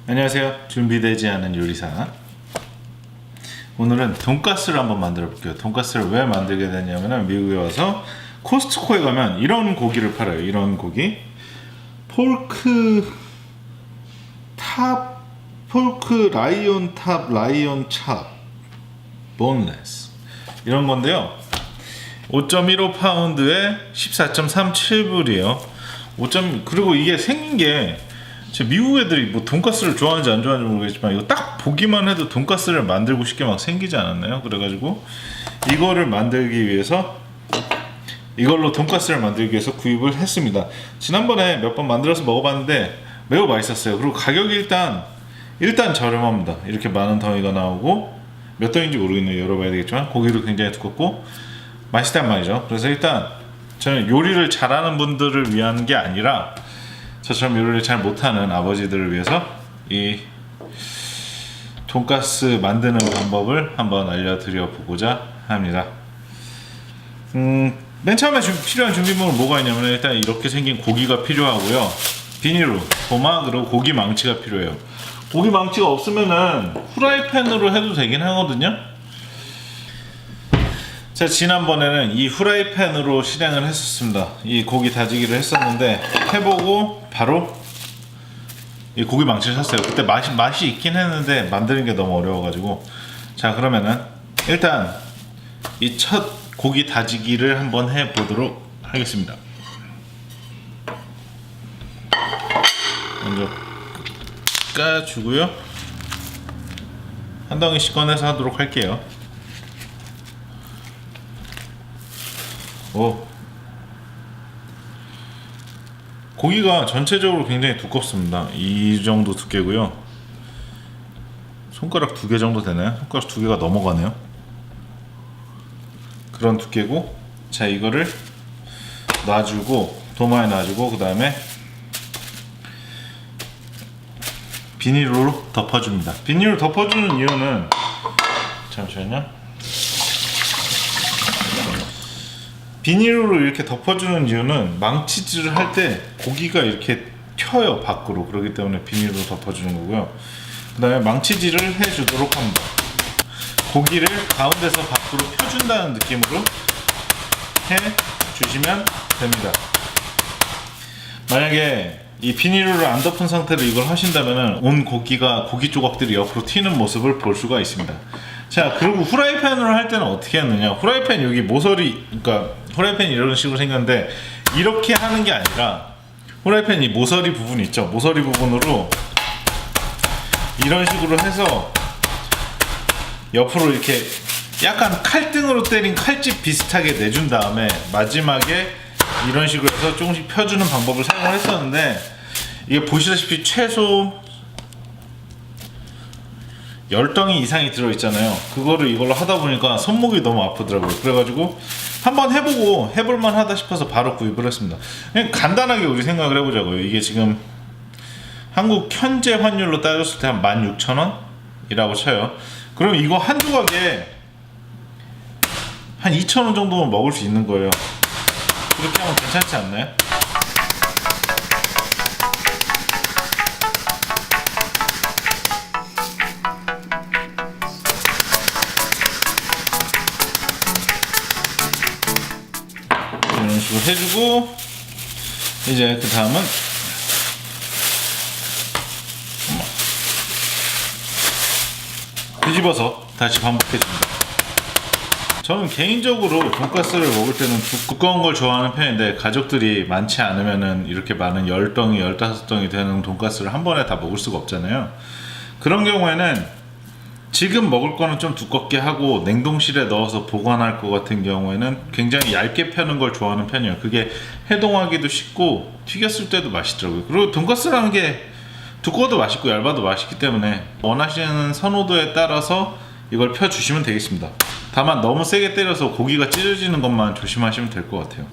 안녕하세요. 준비되지 않은 요리사. 오늘은 돈가스를 한번 만들어 볼게요. 돈가스를 왜 만들게 됐냐면 미국에 와서 코스트코에 가면 이런 고기를 팔아요. 이런 고기 폴크 라이온 탑 라이온 찹 본레스 이런 건데요. 5.15파운드에 14.37불이에요. 그리고 이게 생긴 게 미국 애들이 뭐 돈가스를 좋아하는지 안 좋아하는지 모르겠지만 이거 딱 보기만 해도 돈가스를 만들고 싶게 막 생기지 않았나요? 그래가지고 이거를 만들기 위해서 이걸로 돈가스를 만들기 위해서 구입을 했습니다. 지난번에 몇 번 만들어서 먹어봤는데 매우 맛있었어요. 그리고 가격이 일단 저렴합니다. 이렇게 많은 덩이가 나오고 몇 덩인지 모르겠네요. 열어봐야 되겠지만 고기도 굉장히 두껍고 맛있단 말이죠. 그래서 일단 저는 요리를 잘하는 분들을 위한 게 아니라 저처럼 요리를 잘 못하는 아버지들을 위해서 이 돈가스 만드는 방법을 한번 알려드려 보고자 합니다. 맨 처음에 필요한 준비물은 뭐가 있냐면 일단 이렇게 생긴 고기가 필요하고요. 비닐로, 도마, 그리고 고기 망치가 필요해요. 고기 망치가 없으면은 후라이팬으로 해도 되긴 하거든요. 제가 지난번에는 이 후라이팬으로 실행을 했었습니다. 이 고기 다지기를 했었는데 해보고 바로 이 고기 망치를 샀어요. 그때 맛이 있긴 했는데 만드는 게 너무 어려워가지고. 자, 그러면은 일단 이 첫 고기 다지기를 한번 해보도록 하겠습니다. 먼저 까주고요. 한 덩이씩 꺼내서 하도록 할게요. 고기가 전체적으로 굉장히 두껍습니다. 이 정도 두께고요. 손가락 2개 정도 되나요? 손가락 2개가 넘어가네요. 그런 두께고, 자, 이거를 놔주고 도마에 놔주고 그 다음에 비닐로 덮어줍니다. 비닐로 덮어주는 이유는, 잠시만요. 비닐로 이렇게 덮어주는 이유는 망치질을 할 때 고기가 이렇게 튀어요, 밖으로. 그렇기 때문에 비닐로 덮어주는 거고요. 그 다음에 망치질을 해주도록 합니다. 고기를 가운데서 밖으로 펴준다는 느낌으로 해주시면 됩니다. 만약에 이 비닐로 안 덮은 상태로 이걸 하신다면 온 고기 조각들이 옆으로 튀는 모습을 볼 수가 있습니다. 자, 그리고 후라이팬으로 할 때는 어떻게 했느냐. 후라이팬 여기 모서리, 그러니까 후라이팬이 이런 식으로 생겼는데 이렇게 하는 게 아니라 후라이팬 이 모서리 부분 있죠. 모서리 부분으로 이런 식으로 해서 옆으로 이렇게 약간 칼등으로 때린 칼집 비슷하게 내준 다음에 마지막에 이런 식으로 해서 조금씩 펴주는 방법을 사용을 했었는데, 이게 보시다시피 최소 10덩이 이상이 들어있잖아요. 그거를 이걸로 하다 보니까 손목이 너무 아프더라고요. 그래가지고 한번 해보고 해볼만 하다 싶어서 바로 구입을 했습니다. 그냥 간단하게 우리 생각을 해보자고요. 이게 지금 한국 현재 환율로 따졌을 때 한 16,000원? 이라고 쳐요. 그럼 이거 한 조각에 한 2,000원 정도면 먹을 수 있는 거예요. 그렇게 하면 괜찮지 않나요? 이런 식으로 해주고, 이제 그 다음은 뒤집어서 다시 반복해줍니다. 저는 개인적으로 돈가스를 먹을 때는 두꺼운 걸 좋아하는 편인데, 가족들이 많지 않으면은 이렇게 많은 10덩이, 15덩이 되는 돈가스를 한 번에 다 먹을 수가 없잖아요. 그런 경우에는 지금 먹을 거는 좀 두껍게 하고 냉동실에 넣어서 보관할 것 같은 경우에는 굉장히 얇게 펴는 걸 좋아하는 편이에요. 그게 해동하기도 쉽고 튀겼을 때도 맛있더라고요. 그리고 돈가스라는 게 두꺼워도 맛있고 얇아도 맛있기 때문에 원하시는 선호도에 따라서 이걸 펴주시면 되겠습니다. 다만 너무 세게 때려서 고기가 찢어지는 것만 조심하시면 될 것 같아요.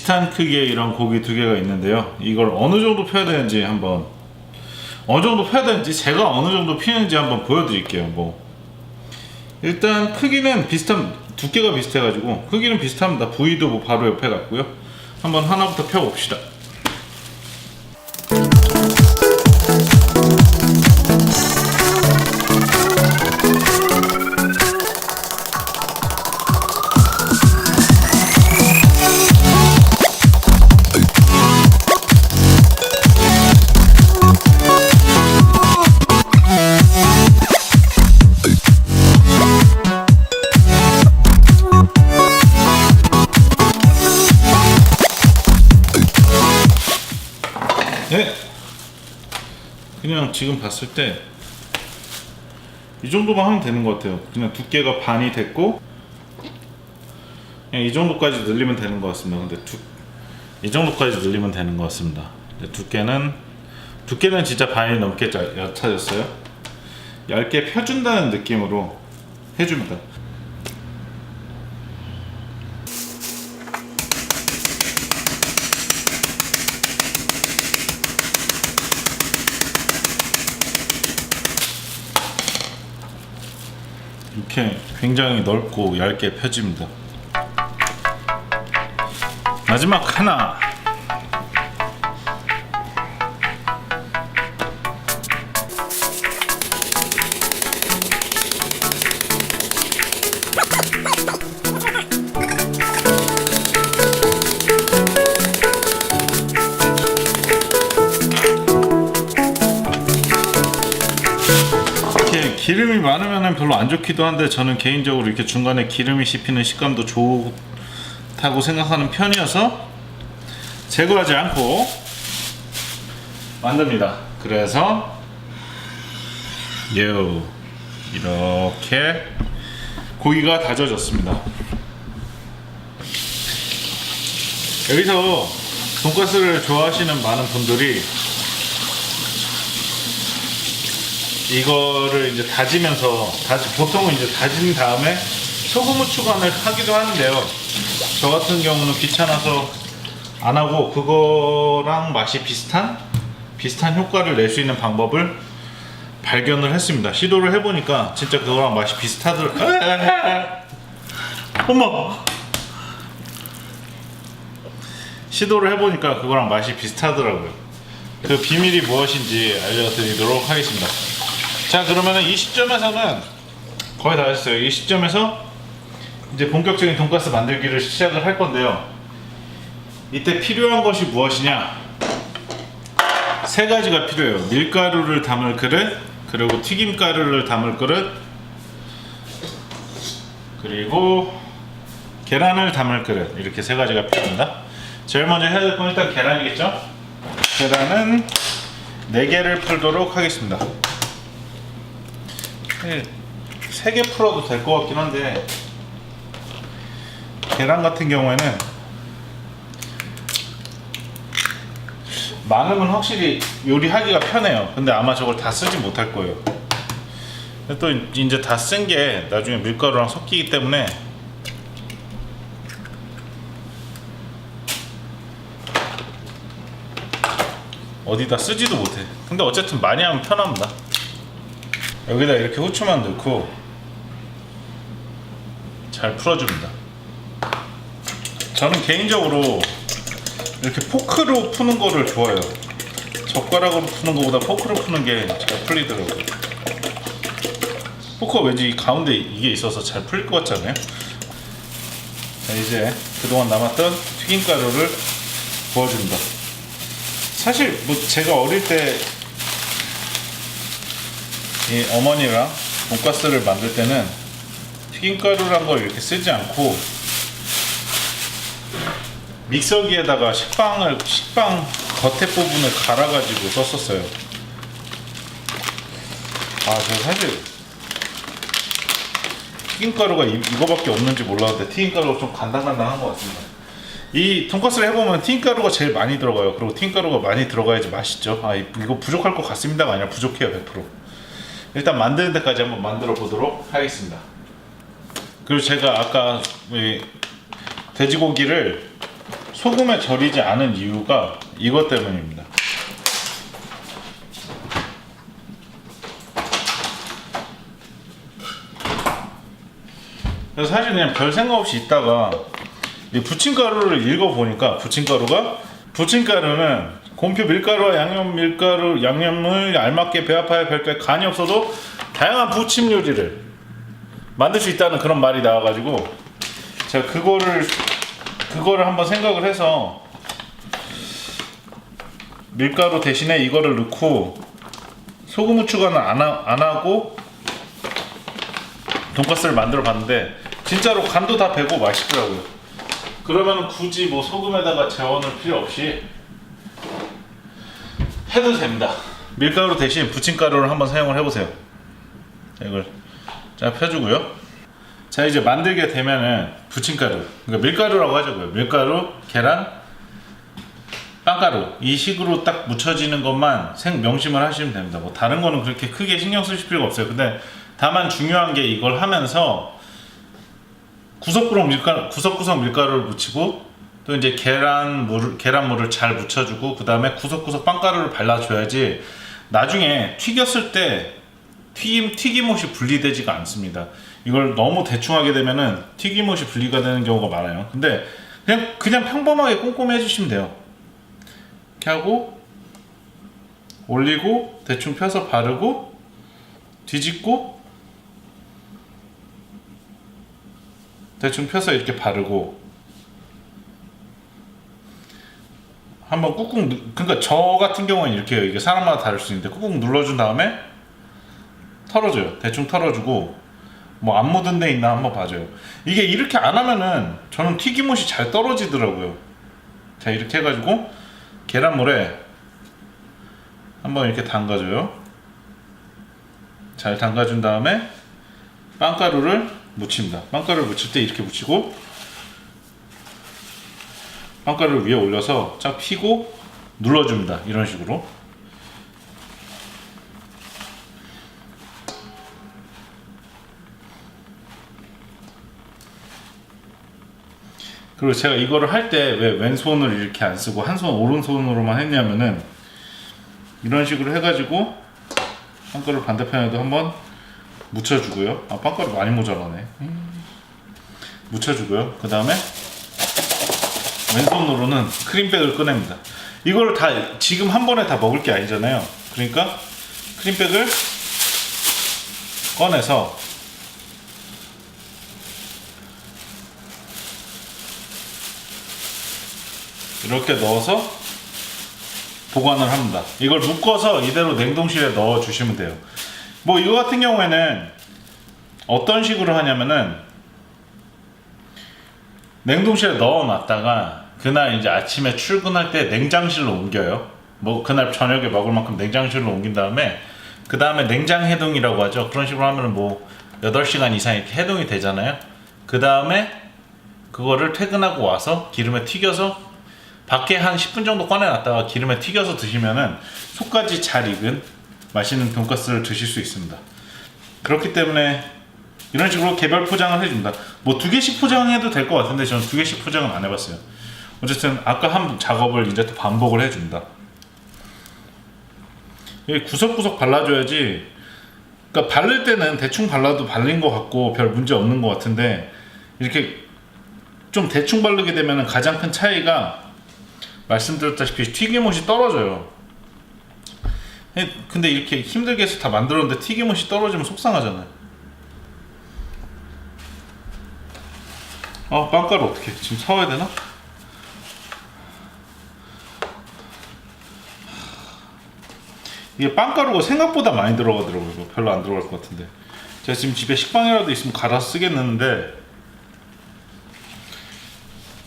비슷한 크기의 이런 고기 두 개가 있는데요. 이걸 어느 정도 펴야 되는지 한번 제가 어느 정도 피는지 한번 보여드릴게요. 뭐 일단 크기는 두께가 비슷해가지고 크기는 비슷합니다. 부위도 뭐 바로 옆에 같고요. 한번 하나부터 펴봅시다. 네, 그냥 지금 봤을 때 이 정도만 하면 되는 것 같아요. 그냥 두께가 반이 됐고 그냥 이 정도까지 늘리면 되는 것 같습니다. 근데 이 정도까지 늘리면 되는 것 같습니다. 두께는 진짜 반이 넘게 얕아졌어요. 얇게 펴준다는 느낌으로 해줍니다. 이렇게 굉장히 넓고 얇게 펴집니다. 마지막 하나. 기름이 많으면 별로 안 좋기도 한데 저는 개인적으로 이렇게 중간에 기름이 씹히는 식감도 좋다고 생각하는 편이어서 제거하지 않고 만듭니다. 그래서 이렇게 고기가 다져졌습니다. 여기서 돈가스를 좋아하시는 많은 분들이 이거를 이제 보통은 이제 다진 다음에 소금 후추간을 하기도 하는데요. 저 같은 경우는 귀찮아서 안 하고 그거랑 맛이 비슷한 효과를 낼 수 있는 방법을 발견을 했습니다. 시도를 해보니까 진짜 그거랑 맛이 어머! 시도를 해보니까 그거랑 맛이 비슷하더라고요. 그 비밀이 무엇인지 알려드리도록 하겠습니다. 자, 그러면은 이 시점에서는 거의 다 했어요. 이 시점에서 이제 본격적인 돈가스 만들기를 시작을 할 건데요. 이때 필요한 것이 무엇이냐? 세 가지가 필요해요. 밀가루를 담을 그릇, 그리고 튀김가루를 담을 그릇, 그리고 계란을 담을 그릇. 이렇게 세 가지가 필요합니다. 제일 먼저 해야 될 건 일단 계란이겠죠? 계란은 4개를 풀도록 하겠습니다. 3개 풀어도 될 것 같긴 한데 계란 같은 경우에는 많으면 확실히 요리하기가 편해요. 근데 아마 저걸 다 쓰지 못할 거예요. 근데 또 이제 다 쓴 게 나중에 밀가루랑 섞이기 때문에 어디다 쓰지도 못해. 근데 어쨌든 많이 하면 편합니다. 여기다 이렇게 후추만 넣고 잘 풀어줍니다. 저는 개인적으로 이렇게 포크로 푸는 거를 좋아해요. 젓가락으로 푸는 거보다 포크로 푸는 게 잘 풀리더라고요. 포크가 왠지 이 가운데 이게 있어서 잘 풀릴 것 같지 않아요? 자, 이제 그동안 남았던 튀김가루를 부어줍니다. 사실 뭐 제가 어릴 때 이 어머니랑 돈가스를 만들 때는 튀김가루란 걸 이렇게 쓰지 않고 믹서기에다가 식빵 겉에 부분을 갈아가지고 썼었어요. 저 사실 튀김가루가 이거밖에 없는지 몰랐는데 튀김가루가 좀 간당간당한 것 같습니다. 이 돈가스를 해보면 튀김가루가 제일 많이 들어가요. 그리고 튀김가루가 많이 들어가야지 맛있죠. 이거 부족할 것 같습니다가 아니라 부족해요. 100%. 일단 만드는 데까지 한번 만들어 보도록 하겠습니다. 그리고 제가 아까 돼지고기를 소금에 절이지 않은 이유가 이것 때문입니다. 그래서 사실 그냥 별 생각 없이 있다가 이 부침가루를 읽어보니까 부침가루는 곰표 밀가루와 양념 밀가루 양념을 알맞게 배합하여 별도의 간이 없어도 다양한 부침 요리를 만들 수 있다는 그런 말이 나와가지고 제가 그거를 한번 생각을 해서 밀가루 대신에 이거를 넣고 소금 후추간을 안 하고 돈가스를 만들어 봤는데 진짜로 간도 다 배고 맛있더라고요. 그러면 굳이 뭐 소금에다가 재워놓을 필요 없이 해도 됩니다. 밀가루 대신 부침가루를 한번 사용을 해보세요. 이걸 쫙 펴주고요. 자, 이제 만들게 되면은 부침가루, 그러니까 밀가루라고 하자고요. 밀가루, 계란, 빵가루 이 식으로 딱 묻혀지는 것만 명심을 하시면 됩니다. 뭐 다른 거는 그렇게 크게 신경 쓰실 필요가 없어요. 근데 다만 중요한 게 이걸 하면서 구석구석 밀가루를 묻히고 또 이제 계란물을 잘 묻혀주고 그 다음에 구석구석 빵가루를 발라줘야지 나중에 튀겼을 때 튀김옷이 분리되지가 않습니다. 이걸 너무 대충 하게 되면은 튀김옷이 분리가 되는 경우가 많아요. 근데 그냥 평범하게 꼼꼼히 해주시면 돼요. 이렇게 하고 올리고 대충 펴서 바르고 뒤집고 대충 펴서 이렇게 바르고 한번 꾹꾹 그러니까 저 같은 경우는 이렇게 해요. 이게 사람마다 다를 수 있는데 꾹꾹 눌러준 다음에 털어줘요. 대충 털어주고 뭐 안 묻은 데 있나 한번 봐줘요. 이게 이렇게 안 하면은 저는 튀김옷이 잘 떨어지더라고요. 자, 이렇게 해가지고 계란물에 한번 이렇게 담가줘요. 잘 담가준 다음에 빵가루를 묻힙니다. 빵가루를 묻힐 때 이렇게 묻히고 빵가루를 위에 올려서 쫙 피고 눌러줍니다. 이런 식으로. 그리고 제가 이거를 할 때 왜 왼손을 이렇게 안 쓰고 한 손 오른손으로만 했냐면은 이런 식으로 해가지고 빵가루 반대편에도 한번 묻혀주고요. 아, 빵가루 많이 모자라네. 묻혀주고요. 그 다음에 왼손으로는 크림백을 꺼냅니다. 이걸 다 지금 한 번에 다 먹을 게 아니잖아요. 그러니까 크림백을 꺼내서 이렇게 넣어서 보관을 합니다. 이걸 묶어서 이대로 냉동실에 넣어 주시면 돼요. 뭐 이거 같은 경우에는 어떤 식으로 하냐면은 냉동실에 넣어 놨다가 그날 이제 아침에 출근할 때 냉장실로 옮겨요. 뭐 그날 저녁에 먹을 만큼 냉장실로 옮긴 다음에 그 다음에 냉장 해동이라고 하죠. 그런 식으로 하면은 뭐 8시간 이상 이렇게 해동이 되잖아요. 그 다음에 그거를 퇴근하고 와서 기름에 튀겨서 밖에 한 10분 정도 꺼내놨다가 기름에 튀겨서 드시면은 속까지 잘 익은 맛있는 돈가스를 드실 수 있습니다. 그렇기 때문에 이런 식으로 개별 포장을 해줍니다. 뭐 2개씩 포장해도 될 것 같은데 저는 2개씩 포장은 안 해봤어요. 어쨌든 아까 한 작업을 이제 또 반복을 해줍니다. 이게 구석구석 발라줘야지. 그러니까 바를 때는 대충 발라도 발린 것 같고 별 문제 없는 것 같은데 이렇게 좀 대충 바르게 되면 가장 큰 차이가 말씀드렸다시피 튀김옷이 떨어져요. 근데 이렇게 힘들게 해서 다 만들었는데 튀김옷이 떨어지면 속상하잖아요. 아, 빵가루 어떻게 지금 사와야 되나? 이게 빵가루가 생각보다 많이 들어가더라고요. 별로 안 들어갈 것 같은데 제가 지금 집에 식빵이라도 있으면 갈아서 쓰겠는데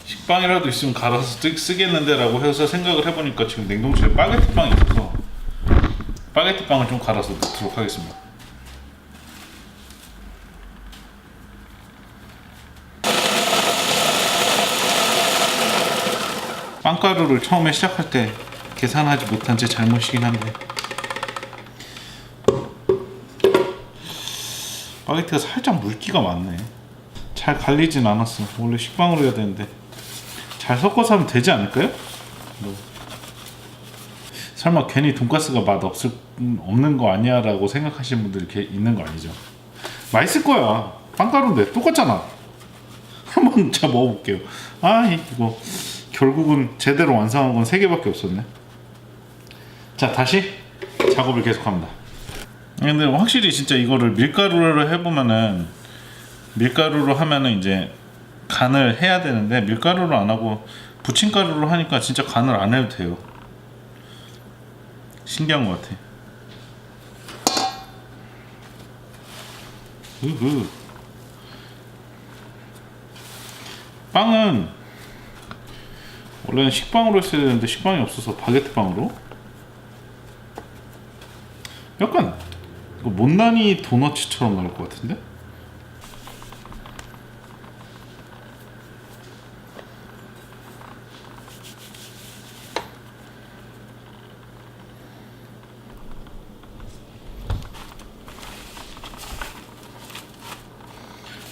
식빵이라도 있으면 갈아서 쓰겠는데 라고 해서 생각을 해보니까 지금 냉동실에 파게티빵이 있어서 파게티빵을 좀 갈아서 넣도록 하겠습니다. 빵가루를 처음에 시작할 때 계산하지 못한 제 잘못이긴 한데 파게티가 살짝 물기가 많네. 잘 갈리진 않았어. 원래 식빵으로 해야 되는데 잘 섞어서 하면 되지 않을까요? 뭐. 설마 괜히 돈가스가 맛 없는 거 아니야 라고 생각하시는 분들이 이렇게 있는 거 아니죠? 맛있을 거야. 빵가루인데 똑같잖아. 한번 제가 먹어볼게요. 아 이거 결국은 제대로 완성한 건 3개밖에 없었네. 자 다시 작업을 계속합니다. 근데 확실히 진짜 이거를 밀가루로 해보면은, 밀가루로 하면은 이제 간을 해야 되는데 밀가루로 안 하고 부침가루로 하니까 진짜 간을 안 해도 돼요. 신기한 것 같아. 으흐. 빵은 원래는 식빵으로 했어야 되는데 식빵이 없어서 바게트 빵으로. 약간 이거 못난이 도너츠처럼 나올 것 같은데?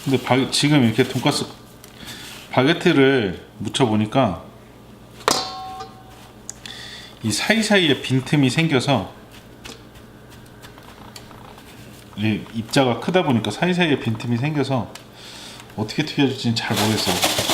근데 지금 이렇게 돈가스 바게트를 묻혀보니까 이 사이사이에 빈틈이 생겨서, 이 입자가 크다 보니까 사이사이에 빈틈이 생겨서 어떻게 튀겨질지는 잘 모르겠어요.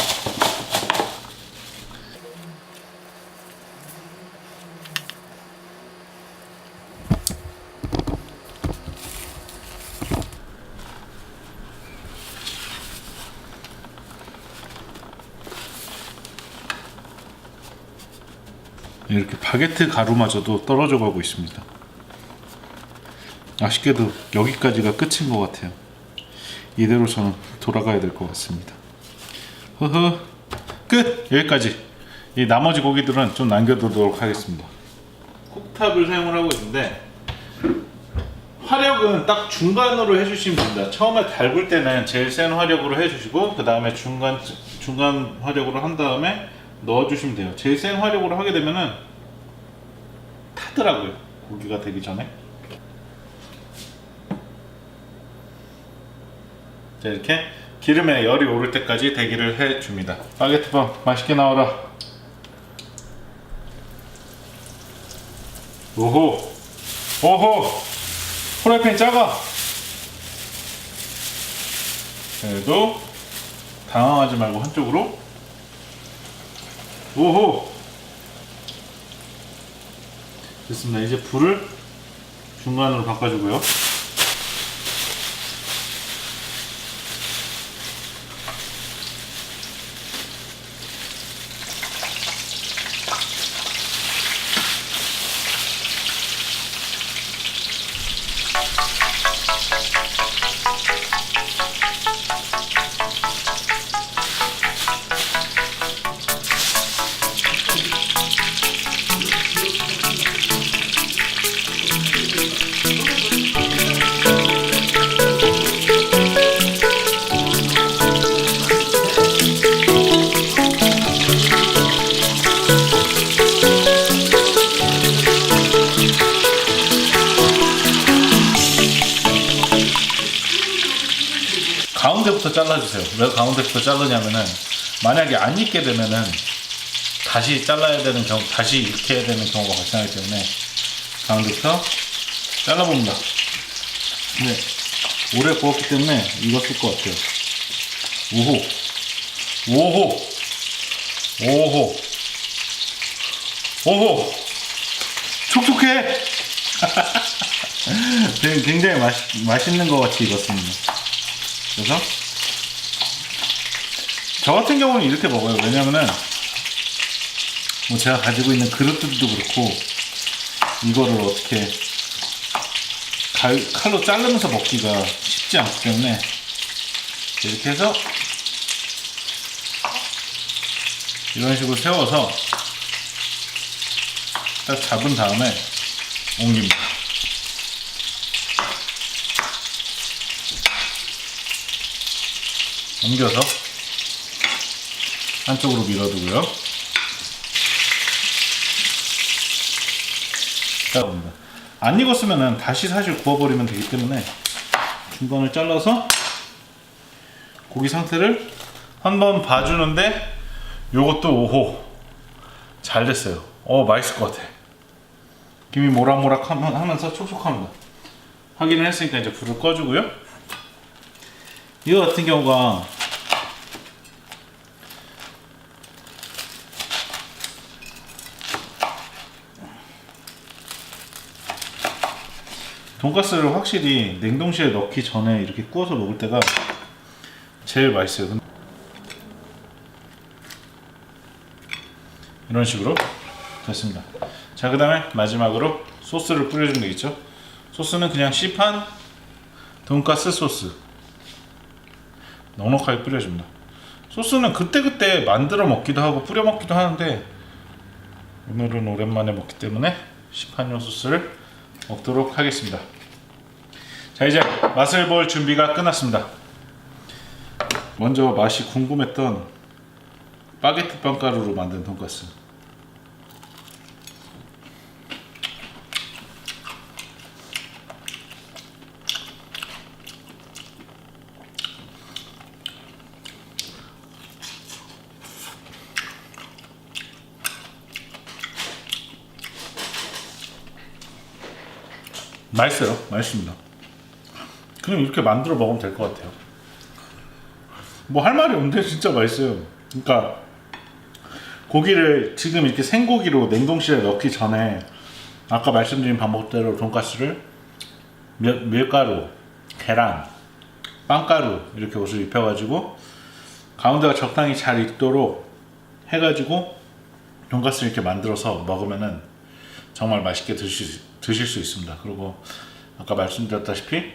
이렇게 바게트 가루마저도 떨어져 가고 있습니다. 아쉽게도 여기까지가 끝인 것 같아요. 이대로 저는 돌아가야 될 것 같습니다. 허허, 끝! 여기까지. 이 나머지 고기들은 좀 남겨두도록 하겠습니다. 쿡탑을 사용을 하고 있는데 화력은 딱 중간으로 해주시면 됩니다. 처음에 달굴 때는 제일 센 화력으로 해주시고 그 다음에 중간 화력으로 한 다음에 넣어주시면 돼요. 제일 센 화력으로 하게 되면은 타더라고요, 고기가 되기 전에. 자, 이렇게 기름에 열이 오를 때까지 대기를 해줍니다. 바게트빵 맛있게 나와라. 오호, 오호, 프라이팬이 작아. 그래도 당황하지 말고 한쪽으로. 오호, 됐습니다. 이제 불을 중간으로 바꿔주고요. 가운데부터 잘라주세요. 왜 가운데부터 자르냐면은 만약에 안 익게 되면은 다시 잘라야 되는 경우, 다시 익혀야 되는 경우가 발생하기 때문에 가운데부터 잘라봅니다. 근데 오래 구웠기 때문에 익었을 것 같아요. 오호, 오호, 오호, 오호, 촉촉해. 굉장히 맛있는 것 같이 익었습니다. 그래서 저 같은 경우는 이렇게 먹어요. 왜냐면은 뭐 제가 가지고 있는 그릇들도 그렇고 이거를 어떻게 칼로 자르면서 먹기가 쉽지 않기 때문에 이렇게 해서 이런 식으로 세워서 딱 잡은 다음에 옮깁니다. 옮겨서 한쪽으로 밀어두고요. 봅니다. 안 익었으면 다시 사실 구워버리면 되기 때문에 중간을 잘라서 고기 상태를 한번 봐주는데 요것도 오호 잘 됐어요. 맛있을 것 같아. 김이 모락모락 하면서 촉촉합니다. 확인을 했으니까 이제 불을 꺼주고요. 이거 같은 경우가 돈가스를 확실히 냉동실에 넣기 전에 이렇게 구워서 먹을 때가 제일 맛있어요. 이런 식으로 됐습니다. 자, 그 다음에 마지막으로 소스를 뿌려주면 되겠죠. 소스는 그냥 시판 돈가스 소스 넉넉하게 뿌려줍니다. 소스는 그때그때 만들어 먹기도 하고 뿌려 먹기도 하는데 오늘은 오랜만에 먹기 때문에 시판용 소스를 먹도록 하겠습니다. 자, 이제 맛을 볼 준비가 끝났습니다. 먼저 맛이 궁금했던 바게트 빵가루로 만든 돈가스. 맛있어요. 맛있습니다. 그럼 이렇게 만들어 먹으면 될 것 같아요. 뭐 할 말이 없는데 진짜 맛있어요. 그러니까 고기를 지금 이렇게 생고기로 냉동실에 넣기 전에 아까 말씀드린 방법대로 돈가스를 밀가루, 계란, 빵가루 이렇게 옷을 입혀가지고 가운데가 적당히 잘 익도록 해가지고 돈가스를 이렇게 만들어서 먹으면은 정말 맛있게 드실 수 있습니다. 그리고 아까 말씀드렸다시피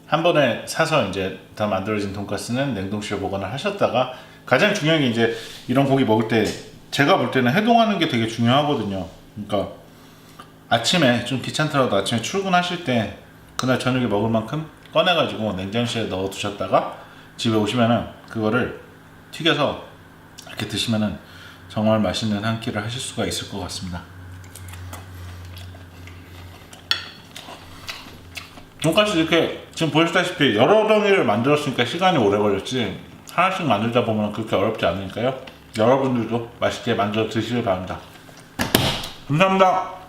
한 번에 사서 이제 다 만들어진 돈가스는 냉동실에 보관을 하셨다가 가장 중요한 게 이제 이런 고기 먹을 때 제가 볼 때는 해동하는 게 되게 중요하거든요. 그러니까 아침에 좀 귀찮더라도 아침에 출근하실 때 그날 저녁에 먹을 만큼 꺼내가지고 냉장실에 넣어 두셨다가 집에 오시면은 그거를 튀겨서 이렇게 드시면은 정말 맛있는 한 끼를 하실 수가 있을 것 같습니다. 돈가스 이렇게 지금 보시다시피 여러 덩이를 만들었으니까 시간이 오래 걸렸지 하나씩 만들다 보면 그렇게 어렵지 않으니까요. 여러분들도 맛있게 만들어 드시길 바랍니다. 감사합니다.